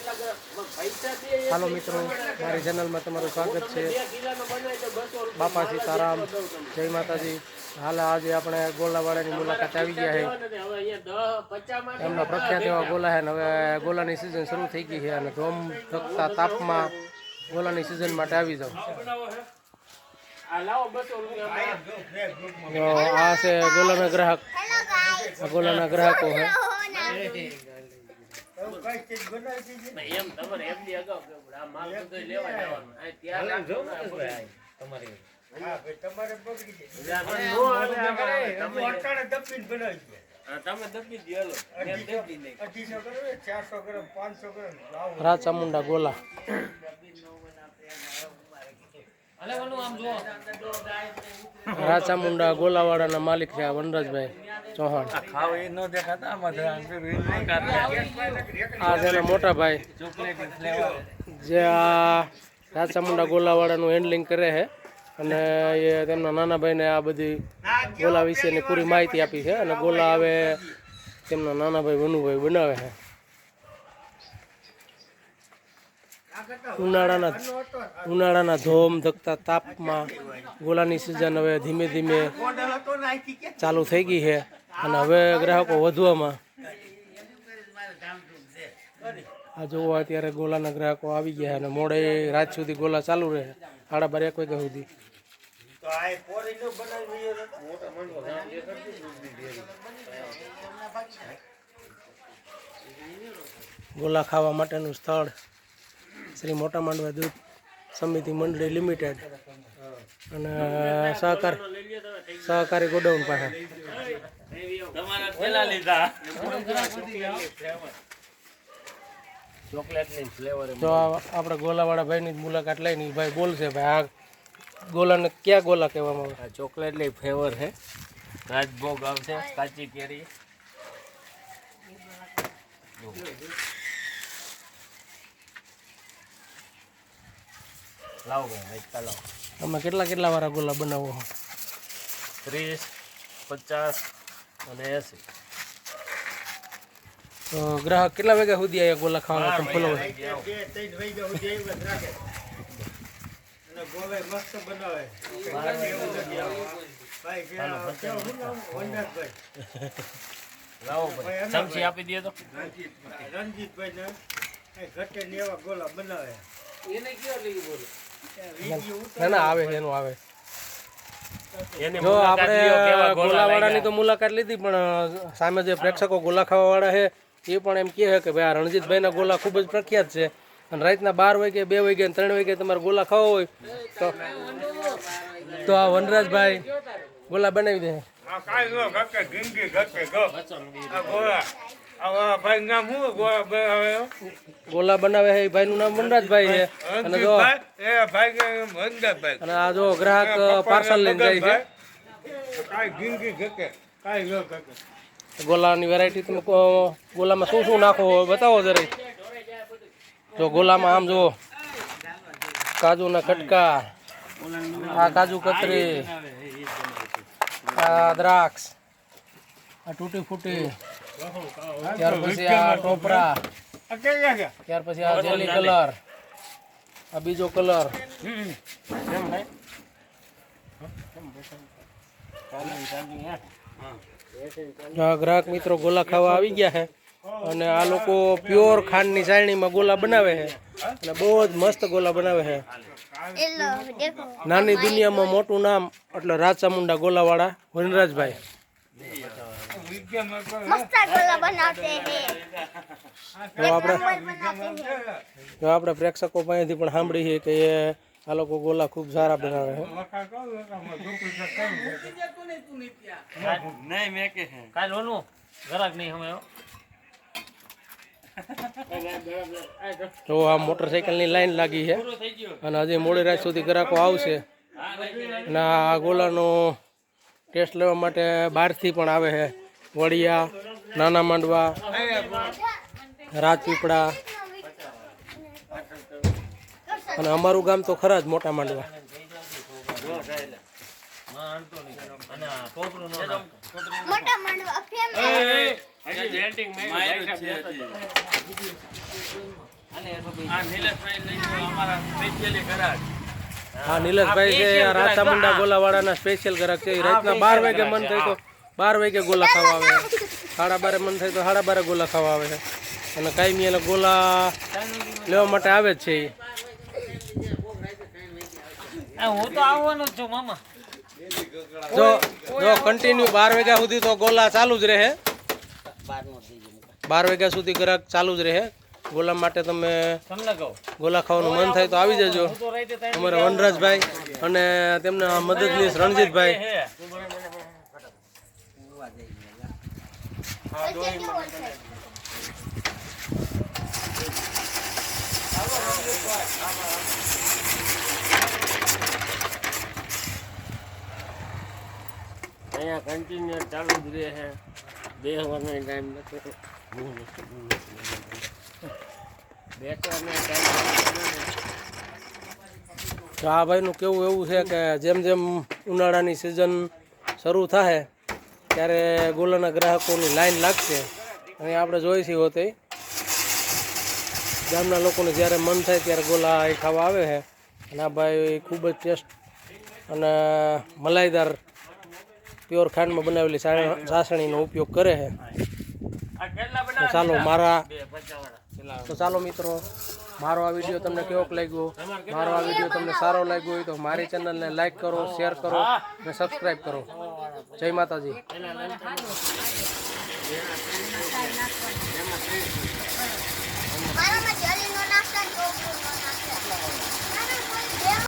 હાલો મિત્રો, મારી ચેનલમાં તમારું સ્વાગત છે। બાપા સીતારામ, જય માતાજી। હાલ આજે આપણે ગોલાવાડાની મુલાકાત આવી ગયા છે। એમના પ્રખ્યાત એવા ગોલા છે ને હવે ગોલાની સિઝન શરૂ થઈ ગઈ છે અને ધોમ ધકતા તાપમાં ગોલાની સિઝન માટે આવી જાવ। આ છે ગોલાના ગ્રાહક, ગોલાના ગ્રાહકો છે। રાચામુંડા ગોલા રાચામુંડા ગોલાવાડાના માલિક છે વનરાજભાઈ ચૌહાણ। આ છે મોટા ભાઈ જે આ રાચામુંડા ગોલાવાડાનું હેન્ડલિંગ કરે છે અને એ તેમના નાના ભાઈને આ બધી ગોલા વિશેની પૂરી માહિતી આપી છે અને ગોલા હવે તેમના નાના ભાઈ વનુભાઈ બનાવે છે। ઉનાળાના ધોમ ધકતા તાપમાં ગોલાની સિઝન હવે ધીમે ધીમે ચાલુ થઈ ગઈ છે અને હવે ગ્રાહકો વધવામાં આ જોવો અત્યારે ગોલાના ગ્રાહકો આવી ગયા અને મોડે રાત સુધી ગોલા ચાલુ રહે 12:30 1 વાગ્યા સુધી। ગોલા ખાવા માટેનું સ્થળ શ્રી મોટા માંડવા દૂધ સમિતિ મંડળી લિમિટેડ અને સહકારી ગોડાઉન પાસે। તો આપણે ગોલાવાળા ભાઈની મુલાકાત લઈને ભાઈ બોલશે ભાઈ આ ગોલાને ક્યાં ગોલા કહેવામાં આવે? ચોકલેટની ફ્લેવર છે, રાજભોગ આવશે, કાચી કેરી। લાવો ભાઈ લાવો। તમે કેટલા વાળા ગોલા બનાવો? 30, 50 અને 80। તો ગ્રાહક કેટલા વાગ્યા સુધી આવ્યા ગોલા ખાવા તમે ખોલો? લાવો ભાઈ ચમચી આપી દે તો રણજીતભાઈ ગોલા બનાવે ના આવે છે એનું આવે। જો આપણે ગોલાવાડાની તો મુલાકાત લીધી પણ સામે જે પ્રેક્ષકો ગોલા ખાવાવાળા છે એ પણ એમ કહે કે ભાઈ આ રણજીતભાઈના ગોલા ખૂબ જ પ્રખ્યાત છે અને રાતના 12 વાગે 2 વાગે 3 વાગે તમારે ગોલા ખાવા હોય તો આ વનરાજભાઈ ગોલા બનાવી દે। ગોલા બનાવે છે ભાઈ નું નામ વનરાજભાઈ છે અને જો અને આ જો ગ્રાહક પાર્સલ લઈને જાય છે। ગોલાની વેરાયટી તમે ગોલામાં શું નાખો બતાવો જરા। જો ગોલામાં આમ જો કાજુના કટકા, આ કાજુ કતરી, આ દ્રાક્ષ, આ તૂટી ફૂટી, ત્યાર પછી આ ટોપરા, ત્યાર પછી આ જેલી કલર, આ બીજો કલર। ગ્રાહક મિત્રો ગોલા ખાવા આવી ગયા છે અને આ લોકો પ્યોર ખાંડની ચાળણીમાં ગોલા બનાવે છે અને બહુ જ મસ્ત ગોલા બનાવે છે। નાની દુનિયામાં મોટું નામ એટલે રાચામુંડા ગોલાવાળા વનરાજભાઈ। જો આપણે પ્રેક્ષકો પાસેથી પણ સાંભળીએ કે આ લોકો ગોલા ખૂબ સારા બનાવે છે। તો આ મોટરસાઇકલની લાઈન લાગી છે અને હજી મોડી રાત સુધી ગ્રાહકો આવશે અને આ ગોલાનો ટેસ્ટ લેવા માટે બહારથી પણ આવે છે। વડિયા, નાના માંડવા, રાજપીપળા અને અમારું ગામ તો ખરા જ મોટા માંડવા। હજી વેલ્ડિંગ માર્યું છે હજી. આ નીલેશભાઈ લઈ જાઓ, અમારા સ્પેશિયલી ઘરાક. હા નિલેશભાઈ છે આ રાતામુંડા ગોલાવાળાના સ્પેશિયલ ગ્રાહક છે. એ રાતના 12 વાગે મન થાય તો 12 વાગે ગોલા ખાવા આવે, 12:30 મન થાય તો 12:30 ગોલા ખાવા આવે છે. અને કાયમી એટલે ગોલા લેવા માટે આવે જ છે હું તો આવવાનો જ છું મામા. જો કન્ટિન્યુ 12 વાગ્યા સુધી તો ગોલા ચાલુ જ રહે. 12 વાગ્યા સુધી ગ્રાહક ચાલુ જ રહે. ગોલા માટે તમે તમને કહું ગોલા ખાવાનું મન થાય તો આવી જજો. તો રાઈતે ટાઈમ અમારા વનરાજભાઈ અને તેમના મદદનીશ રણજીતભાઈ. અહીંયા કન્ટિન્યુ ચાલુ જ રહે છે. બેસવાનો ટાઈમ નથી, બેસવાનો ટાઈમ. તો આ ભાઈનું કેવું એવું છે કે જેમ જેમ ઉનાળાની સિઝન શરૂ થાય ત્યારે ગોલાના ગ્રાહકોની લાઈન લાગશે. અને આપણે જોઈ છીએ હોતે ગામના લોકોને જ્યારે મન થાય ત્યારે ગોલા એ ખાવા આવે છે. અને આ ભાઈ ખૂબ જ ટેસ્ટ અને મલાઈદાર પ્યોર ખાંડમાં બનાવેલી ચાસણીનો ઉપયોગ કરે છે. તો ચાલો મિત્રો, મારો આ વિડીયો તમને કેવો લાગ્યો, મારો આ વિડીયો તમને સારો લાગ્યો હોય તો મારી ચેનલને લાઈક કરો, શેર કરો અને સબસ્ક્રાઈબ કરો. જય માતાજી. મારામાં જરીનો નાસ્તો